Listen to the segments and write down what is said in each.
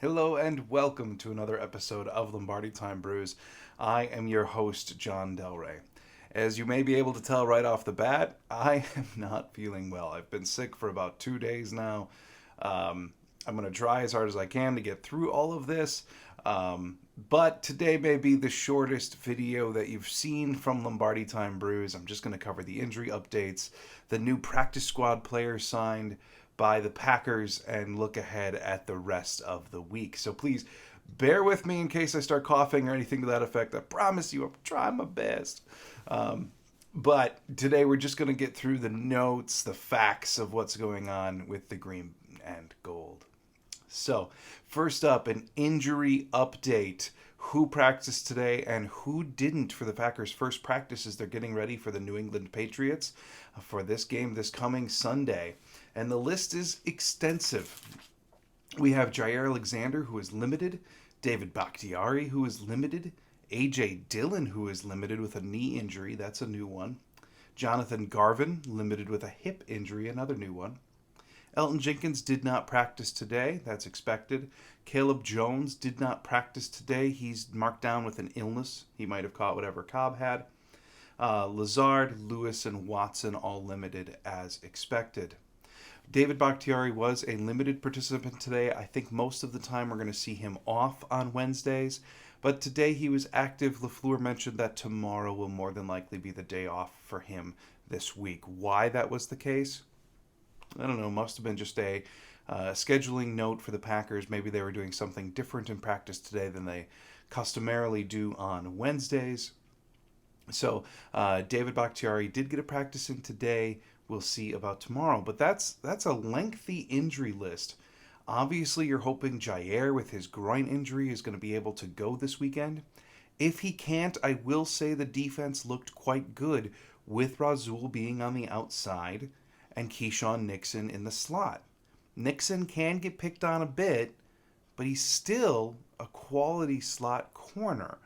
Hello and welcome to another episode of Lombardi Time Brews. I am your host, John Del Rey. As you may be able to tell right off the bat, I am not feeling well. I've been sick for about 2 days now. I'm going to try as hard as I can to get through all of this. But today may be the shortest video that you've seen from Lombardi Time Brews. I'm just going to cover the injury updates, the new practice squad players signed by the Packers, and look ahead at the rest of the week. So please bear with me in case I start coughing or anything to that effect. I promise you I'm trying my best. But today we're just going to get through the notes, the facts of what's going on with the green and gold. So, first up, an injury update. Who practiced today and who didn't for the Packers' first practice as they're getting ready for the New England Patriots for this game this coming Sunday. And the list is extensive. We have Jair Alexander, who is limited, David Bakhtiari, who is limited, A.J. Dillon, who is limited with a knee injury, that's a new one, Jonathan Garvin, limited with a hip injury, another new one. Elton Jenkins did not practice today. That's expected. Caleb Jones did not practice today. He's marked down with an illness. He might have caught whatever Cobb had. Lazard, Lewis, and Watson all limited as expected. David Bakhtiari was a limited participant today. I think most of the time we're going to see him off on Wednesdays. But today he was active. LaFleur mentioned that tomorrow will more than likely be the day off for him this week. Why that was the case? I don't know, must have been just a scheduling note for the Packers. Maybe they were doing something different in practice today than they customarily do on Wednesdays. So David Bakhtiari did get a practice in today. We'll see about tomorrow. But that's a lengthy injury list. Obviously, you're hoping Jair, with his groin injury, is going to be able to go this weekend. If he can't, I will say the defense looked quite good with Razul being on the outside and Keyshawn Nixon in the slot. Nixon can get picked on a bit, but he's still a quality slot corner.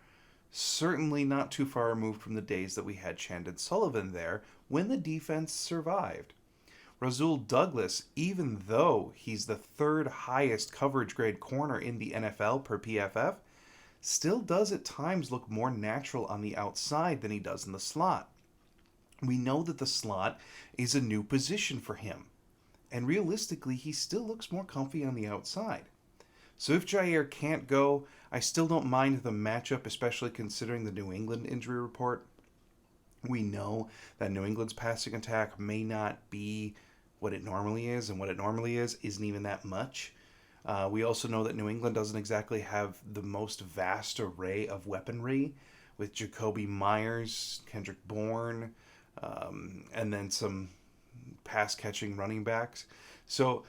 Certainly not too far removed from the days that we had Chandon Sullivan there when the defense survived. Razul Douglas, even though he's the third highest coverage grade corner in the NFL per PFF, still does at times look more natural on the outside than he does in the slot. We know that the slot is a new position for him. And realistically, he still looks more comfy on the outside. So if Jair can't go, I still don't mind the matchup, especially considering the New England injury report. We know that New England's passing attack may not be what it normally is, and what it normally is isn't even that much. We also know that New England doesn't exactly have the most vast array of weaponry, with Jacoby Myers, Kendrick Bourne, and then some pass-catching running backs. So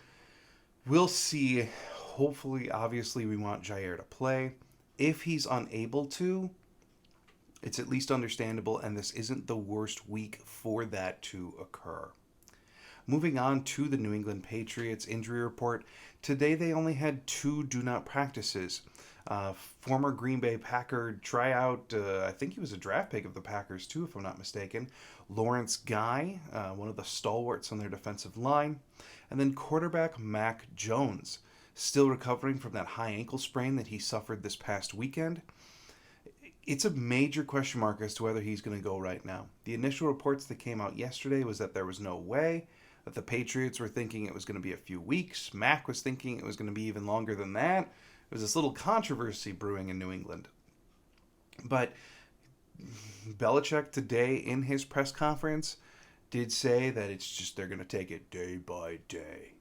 we'll see. Hopefully, obviously, we want Jair to play. If he's unable to, it's at least understandable, and this isn't the worst week for that to occur. Moving on to the New England Patriots injury report. Today they only had 2 do-not practices. Former Green Bay Packer tryout, I think he was a draft pick of the Packers too, if I'm not mistaken, Lawrence Guy, one of the stalwarts on their defensive line, and then quarterback Mac Jones, still recovering from that high ankle sprain that he suffered this past weekend. It's a major question mark as to whether he's going to go right now. The initial reports that came out yesterday was that there was no way, that the Patriots were thinking it was going to be a few weeks. Mac was thinking it was going to be even longer than that. There was this little controversy brewing in New England. But Belichick today in his press conference did say that it's just they're going to take it day by day.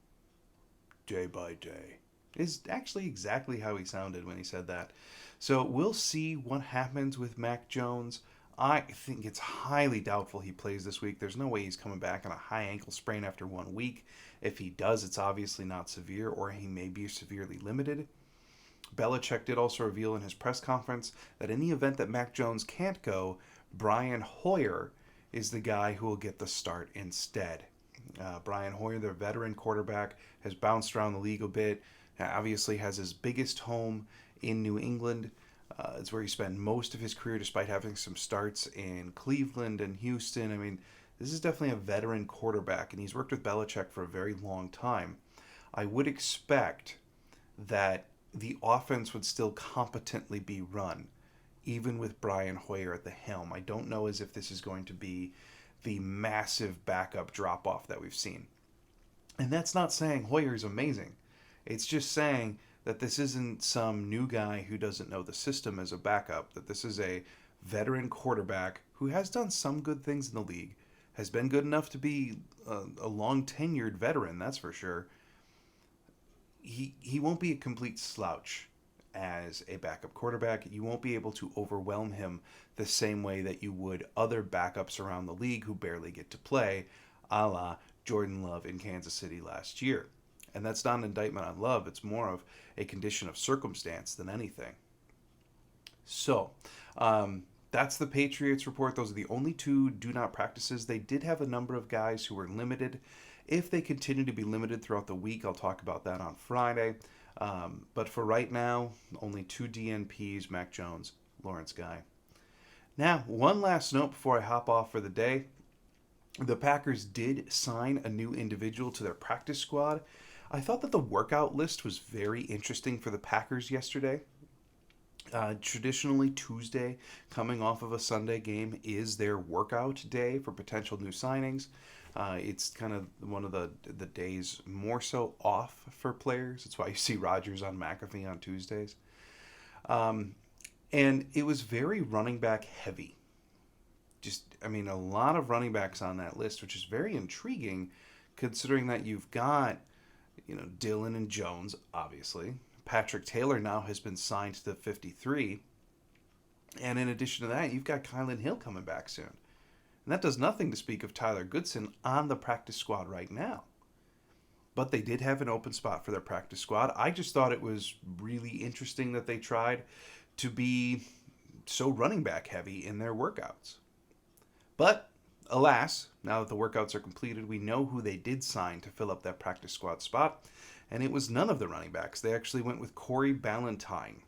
Day by day. Is actually exactly how he sounded when he said that. So we'll see what happens with Mac Jones. I think it's highly doubtful he plays this week. There's no way he's coming back on a high ankle sprain after 1 week. If he does, it's obviously not severe, or he may be severely limited. Belichick did also reveal in his press conference that in the event that Mac Jones can't go, Brian Hoyer is the guy who will get the start instead. Brian Hoyer, their veteran quarterback, has bounced around the league a bit. Obviously has his biggest home in New England. It's where he spent most of his career, despite having some starts in Cleveland and Houston. I mean, this is definitely a veteran quarterback, and he's worked with Belichick for a very long time. I would expect that the offense would still competently be run, even with Brian Hoyer at the helm. I don't know as if this is going to be the massive backup drop off that we've seen. And that's not saying Hoyer is amazing. It's just saying that this isn't some new guy who doesn't know the system as a backup, that this is a veteran quarterback who has done some good things in the league, has been good enough to be a long tenured veteran, that's for sure. He won't be a complete slouch as a backup quarterback. You won't be able to overwhelm him the same way that you would other backups around the league who barely get to play, a la Jordan Love in Kansas City last year. And that's not an indictment on Love, it's more of a condition of circumstance than anything. So, that's the Patriots report. Those are the only two do not practices. They did have a number of guys who were limited. If they continue to be limited throughout the week, I'll talk about that on Friday. But for right now, only two DNPs, Mac Jones, Lawrence Guy. Now, one last note before I hop off for the day. The Packers did sign a new individual to their practice squad. I thought that the workout list was very interesting for the Packers yesterday. Traditionally, Tuesday, coming off of a Sunday game, is their workout day for potential new signings. It's kind of one of the days more so off for players. That's why you see Rodgers on McAfee on Tuesdays. And it was very running back heavy. A lot of running backs on that list, which is very intriguing considering that you've got, Dillon and Jones, obviously. Patrick Taylor now has been signed to the 53. And in addition to that, you've got Kylan Hill coming back soon. And that does nothing to speak of Tyler Goodson on the practice squad right now. But they did have an open spot for their practice squad. I just thought it was really interesting that they tried to be so running back heavy in their workouts. But, alas, now that the workouts are completed, we know who they did sign to fill up that practice squad spot. And it was none of the running backs. They actually went with Corey Balentine.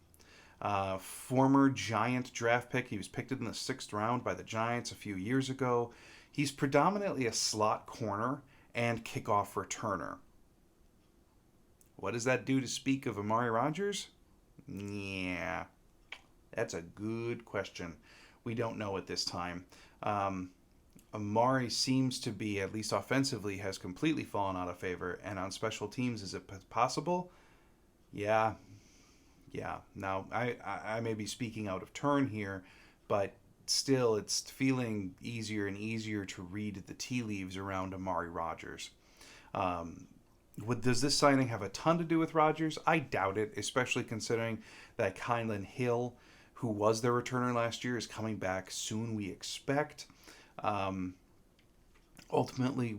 Former Giant draft pick. He was picked in the 6th round by the Giants a few years ago. He's predominantly a slot corner and kickoff returner. What does that do to speak of Amari Rodgers? Yeah, that's a good question. We don't know at this time. Amari seems to be, at least offensively, has completely fallen out of favor. And on special teams, is it possible? Yeah. Now, I may be speaking out of turn here, but still, it's feeling easier and easier to read the tea leaves around Amari Rodgers. Does this signing have a ton to do with Rodgers? I doubt it, especially considering that Kylan Hill, who was their returner last year, is coming back soon, we expect. Ultimately,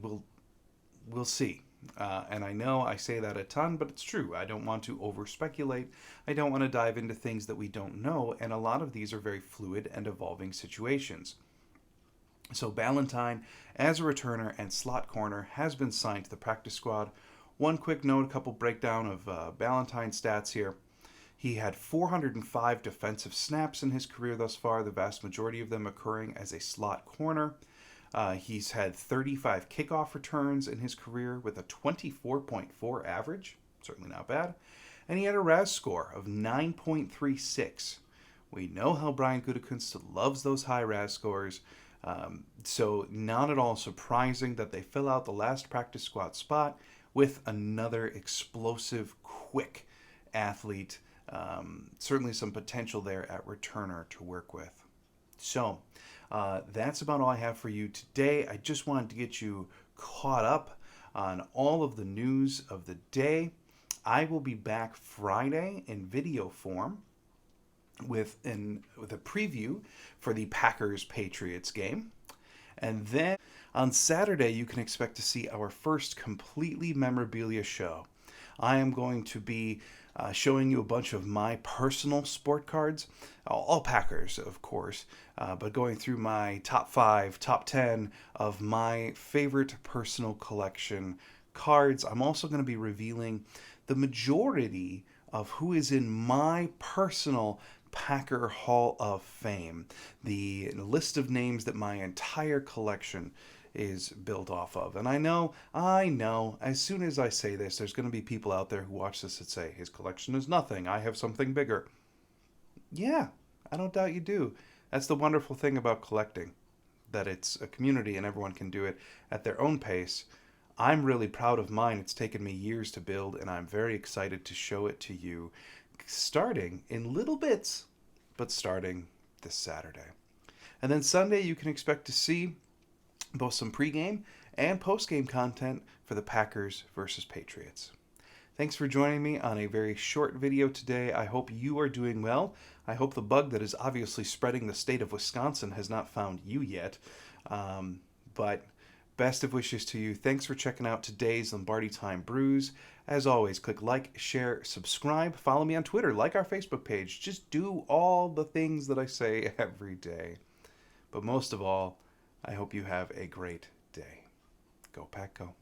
we'll see. And I know I say that a ton, but it's true. I don't want to over-speculate. I don't want to dive into things that we don't know, and a lot of these are very fluid and evolving situations. So Balentine, as a returner and slot corner, has been signed to the practice squad. One quick note, a couple breakdown of Balentine's stats here. He had 405 defensive snaps in his career thus far, the vast majority of them occurring as a slot corner. He's had 35 kickoff returns in his career with a 24.4 average. Certainly not bad. And he had a RAS score of 9.36. We know how Brian Gutekunst loves those high RAS scores. So not at all surprising that they fill out the last practice squad spot with another explosive, quick athlete. Certainly some potential there at returner to work with. So that's about all I have for you today. I just wanted to get you caught up on all of the news of the day. I will be back Friday in video form with a preview for the Packers-Patriots game. And then on Saturday, you can expect to see our first completely memorabilia show. I am going to be showing you a bunch of my personal sport cards, all Packers, of course, but going through my top 5, top 10 of my favorite personal collection cards. I'm also going to be revealing the majority of who is in my personal Packer Hall of Fame, the list of names that my entire collection is built off of. And I know, as soon as I say this, there's going to be people out there who watch this that say, his collection is nothing, I have something bigger. Yeah, I don't doubt you do. That's the wonderful thing about collecting, that it's a community and everyone can do it at their own pace. I'm really proud of mine. It's taken me years to build, and I'm very excited to show it to you, starting in little bits, but starting this Saturday. And then Sunday, you can expect to see both some pregame and postgame content for the Packers versus Patriots. Thanks for joining me on a very short video today. I hope you are doing well. I hope the bug that is obviously spreading the state of Wisconsin has not found you yet. But best of wishes to you. Thanks for checking out today's Lombardi Time Brews. As always, click like, share, subscribe, follow me on Twitter, like our Facebook page. Just do all the things that I say every day. But most of all, I hope you have a great day. Go Pack, go.